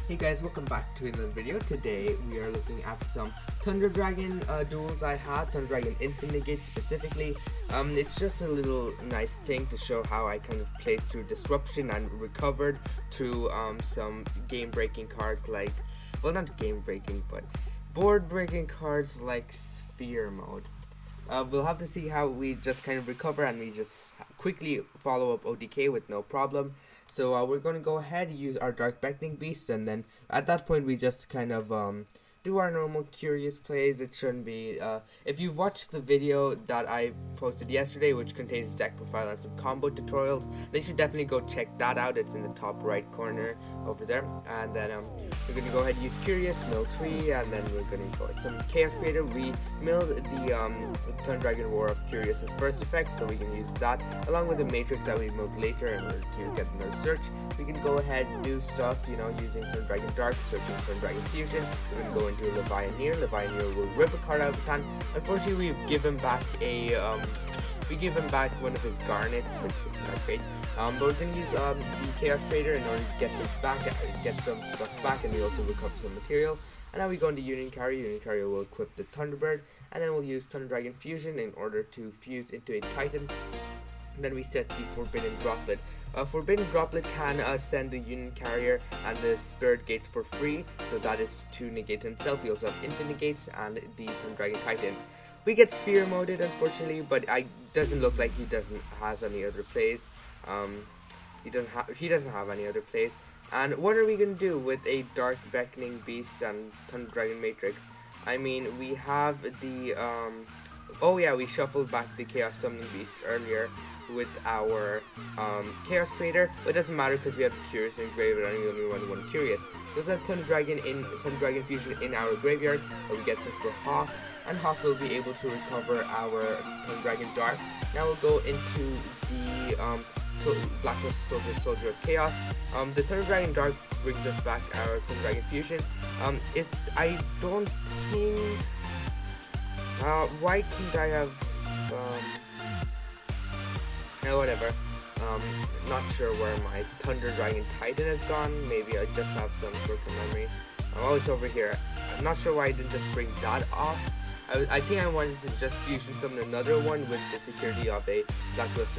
Hey guys, welcome back to another video. Today we are looking at some Thunder Dragon duels I had, Thunder Dragon Infinite Negates specifically. It's just a little nice thing to show how I kind of played through Disruption and recovered through some game-breaking cards like, well, not game-breaking, but board-breaking cards like Sphere Mode. We'll have to see how we just kind of recover and we just quickly follow up ODK with no problem. So we're going to go ahead and use our Dark Beckoning Beast, and then at that point we just kind of do our normal curious plays. It shouldn't be, if you've watched the video that I posted yesterday, which contains deck profile and some combo tutorials, then you should definitely go check that out. It's in the top right corner over there. And then we're going to go ahead and use Curious, mill 3, and then we're going to go with some Chaos Creator. We milled the Thunder Dragon War of Curious's first effect, so we can use that along with the Matrix that we milled later in order to get another search. We can go ahead and do stuff, you know, using Thunder Dragon Dark, searching Thunder Dragon Fusion. We're going to go into Levianeer. Levianeer will rip a card out of his hand. Unfortunately, we give him back one of his garnets, which is not great. But we're going to use the Chaos Creator in order to get some stuff back, and we also recover some material. And now we go into Union Carrier. Union Carrier will equip the Thunderbird, and then we'll use Thunder Dragon Fusion in order to fuse into a Titan. And then we set the Forbidden Droplet. Forbidden Droplet can send the Union Carrier and the Spirit Gates for free, so that is 2 negates himself. We also have Infinite Negates and the Thunder Dragon Titan. We get Sphere moded, unfortunately, but it doesn't look like he has any other plays. He doesn't have any other plays. And what are we gonna do with a Dark Beckoning Beast and Thunder Dragon Matrix? I mean, we have the oh yeah, we shuffled back the Chaos Summoning Beast earlier with our Chaos Creator, but it doesn't matter because we have the Curious in graveyard and we only run one Curious. There's a Thunder Dragon Fusion in our graveyard, where we get search for Hawk, and Hawk will be able to recover our Thunder Dragon Dark. Now we'll go into the Blacklist Soldier of Chaos. The Thunder Dragon Dark brings us back our Thunder Dragon Fusion. I don't think. Why couldn't I have? Whatever. Not sure where my Thunder Dragon Titan has gone. Maybe I just have some short-term memory. I'm always over here. I'm not sure why I didn't just bring that off. I think I wanted to just fusion summon another one with the security of a Blacklist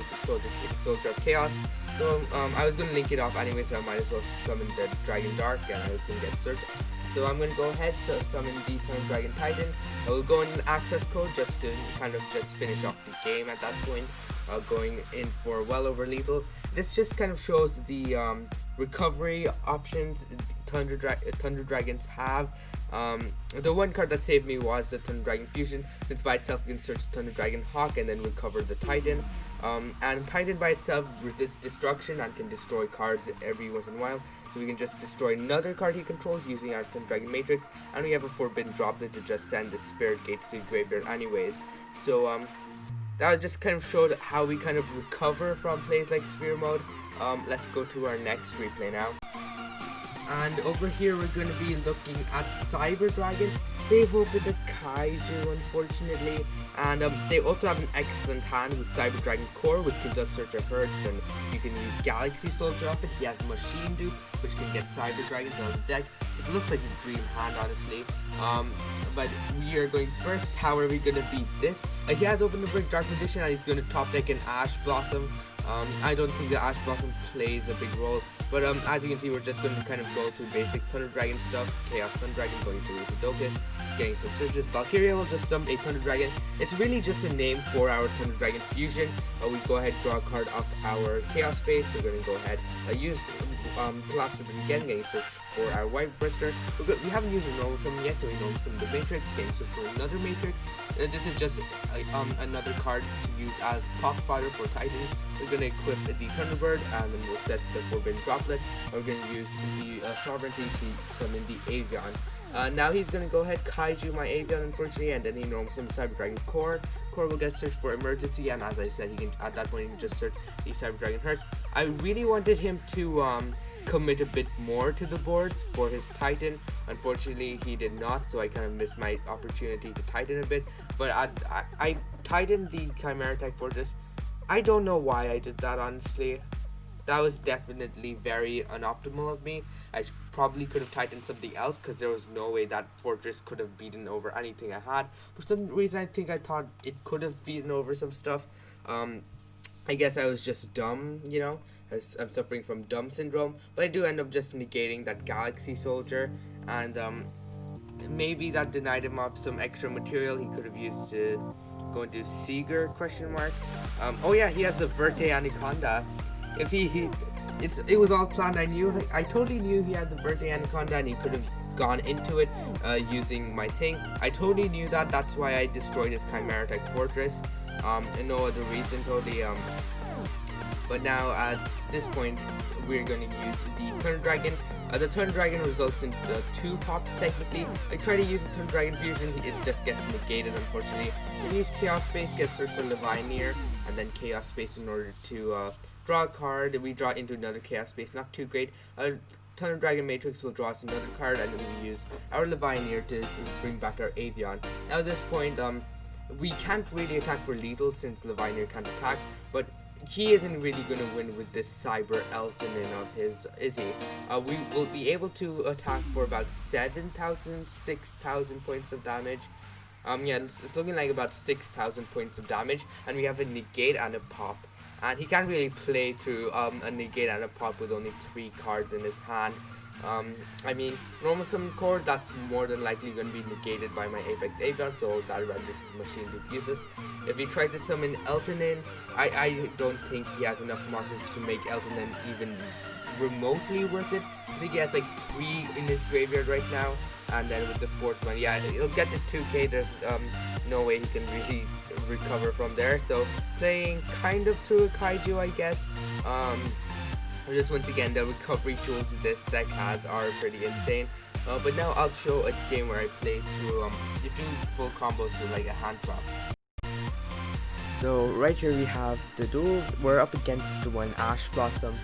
Soldier of Chaos. So I was going to link it off anyway, so I might as well summon the Dragon Dark, and I was going to get searched. So I'm going to go ahead and summon the Thunder Dragon Titan. I will go in an access code just to kind of just finish off the game at that point. Going in for well over lethal. This just kind of shows the recovery options Thunder Dragons have. The one card that saved me was the Thunder Dragon Fusion, since by itself you can search Thunder Dragon Hawk and then recover the Titan. And Titan by itself resists destruction and can destroy cards every once in a while. So we can just destroy another card he controls using our Thunder Dragon Matrix, and we have a Forbidden Droplet to just send the Spirit Gates to the graveyard anyways. So that just kind of showed how we kind of recover from plays like Sphere Mode. Let's go to our next replay now. And over here we're going to be looking at Cyber Dragons. They've opened a Kaiju, unfortunately, and they also have an excellent hand with Cyber Dragon Core, which can just search a herds, and you can use Galaxy Soldier off it. He has Machine Dupe, which can get Cyber Dragons out of the deck. It looks like a dream hand, honestly. But we are going first. How are we going to beat this? He has opened the Brick Dark Magician, and he's going to top deck an Ash Blossom. I don't think the Ash Blossom plays a big role, but as you can see, we're just going to kind of go through basic Thunder Dragon stuff. Chaos Thunder Dragon going through Ruthodocus, getting some searches. Valkyria will just dump a Thunder Dragon. It's really just a name for our Thunder Dragon Fusion. We go ahead, draw a card off our Chaos space. We're going to go ahead, use Collapse Ribbon again, getting search for our White Brisker. We haven't used a normal summon yet, so we normal summon the Matrix, getting search for another Matrix. This is just another card to use as Pop Fighter for Titan. We're going to equip the Thunderbird, and then we'll set the Forbidden Droplet. We're going to use the Sovereignty to summon the Avian. Now he's going to go ahead, Kaiju my Avian, unfortunately, and then he normal summons Cyber Dragon Core. Core will get searched for Emergency, and as I said, he can at that point he can just search the Cyber Dragon Hertz. I really wanted him to commit a bit more to the boards for his Titan. Unfortunately, he did not, so I kind of missed my opportunity to Titan a bit. But I Titan the Chimera Tech Fortress. I don't know why I did that, honestly. that was definitely very unoptimal of me. I probably could have tightened something else, because there was no way that fortress could have beaten over anything I had. For some reason, I thought it could have beaten over some stuff. I guess I was just dumb, you know. I'm suffering from dumb syndrome, but I do end up just negating that galaxy soldier, and maybe that denied him of some extra material he could have used to go into Seeger, question mark. Oh yeah, he has the Verte Anaconda. If it was all planned. I totally knew he had the Verte Anaconda, and he could have gone into it using my thing. I totally knew that. That's why I destroyed his Chimera type fortress, and no other reason, totally. But now at this point, we're going to use the Thunder Dragon. The Thunder Dragon results in 2 pops technically. I try to use the Thunder Dragon fusion, it just gets negated, unfortunately. We use Chaos Space, get Circle Levineer, and then Chaos Space in order to draw a card. We draw into another Chaos Space, not too great. Thunder Dragon Matrix will draw us another card, and then we use our Levineer to bring back our Avion. Now at this point, we can't really attack for lethal since Levineer can't attack, but he isn't really going to win with this Cyber Eltonin of his, is he? We will be able to attack for about 7,000, 6,000 points of damage. Yeah, it's looking like about 6,000 points of damage, and we have a negate and a pop. And he can't really play through a negate and a pop with only 3 cards in his hand. I mean, normal summon core, that's more than likely going to be negated by my Apex Avion, so that renders Machine Loop useless. If he tries to summon Eltonin, I don't think he has enough monsters to make Eltonin even remotely worth it. I think he has like 3 in his graveyard right now, and then with the 4th one, yeah, he'll get to 2k, there's no way he can really recover from there, so playing kind of through a Kaiju, I guess. Just once again, the recovery tools this deck has are pretty insane. But now I'll show a game where I play through, you do full combo through like a Handtrap. So right here we have the duel. We're up against one Ash Blossom.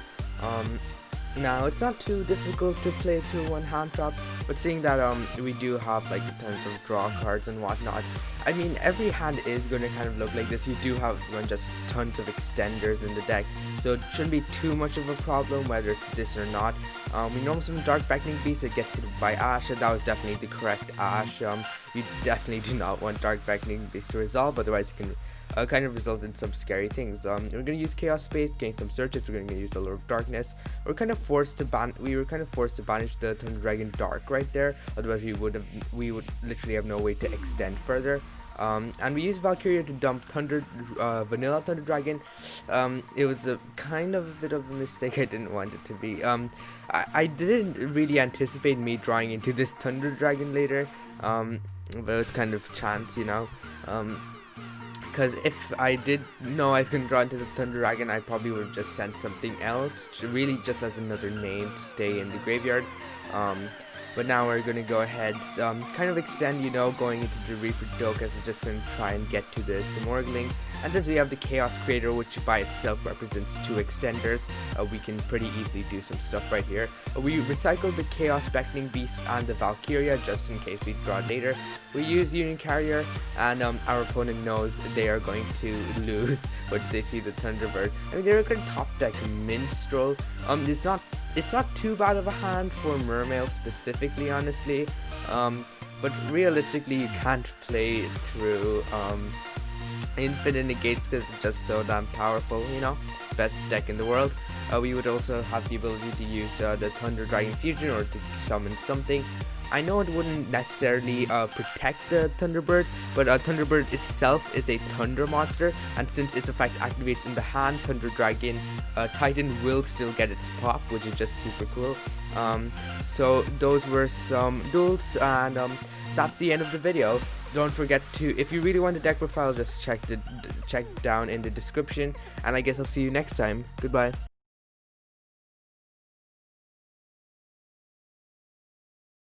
Now it's not too difficult to play through one Handtrap, but seeing that we do have like tons of draw cards and whatnot, I mean every hand is going to kind of look like this. You do have just tons of extenders in the deck, so it shouldn't be too much of a problem whether it's this or not. We know some Dark Beckoning Beast that gets hit by Ash, and that was definitely the correct Ash. You definitely do not want Dark Beckoning Beast to resolve, otherwise it can kind of results in some scary things. We're going to use Chaos Space, gain some searches. We're going to use a Lure of Darkness. We were kind of forced to banish the Thunder Dragon Dark right there. Otherwise, we would literally have no way to extend further. And we used Valkyria to dump Vanilla Thunder Dragon. It was a kind of a bit of a mistake. I didn't want it to be. I didn't really anticipate me drawing into this Thunder Dragon later. But it was kind of chance, you know. Because if I did know I was going to draw into the Thunder Dragon, I probably would have just sent something else, really just as another name to stay in the graveyard. But now we're going to go ahead, kind of extend, you know, going into the Reaper Doke, as we're just going to try and get to the Simorgling. And then we have the Chaos Creator, which by itself represents 2 extenders. We can pretty easily do some stuff right here. We recycled the Chaos Beckoning Beast and the Valkyria just in case we draw later. We use Union Carrier, and our opponent knows they are going to lose once they see the Thunderbird. I mean, they're a good top deck Minstrel. It's not too bad of a hand for Mermail specifically, honestly. But realistically, you can't play through Infinite Negates because it's just so damn powerful, you know. Best deck in the world. We would also have the ability to use the Thunder Dragon Fusion or to summon something. I know it wouldn't necessarily protect the Thunderbird, but Thunderbird itself is a Thunder monster, and since its effect activates in the hand, Thunder Dragon Titan will still get its pop, which is just super cool. So those were some duels, and that's the end of the video. Don't forget to, if you really want the deck profile, just check down in the description, and I guess I'll see you next time. Goodbye.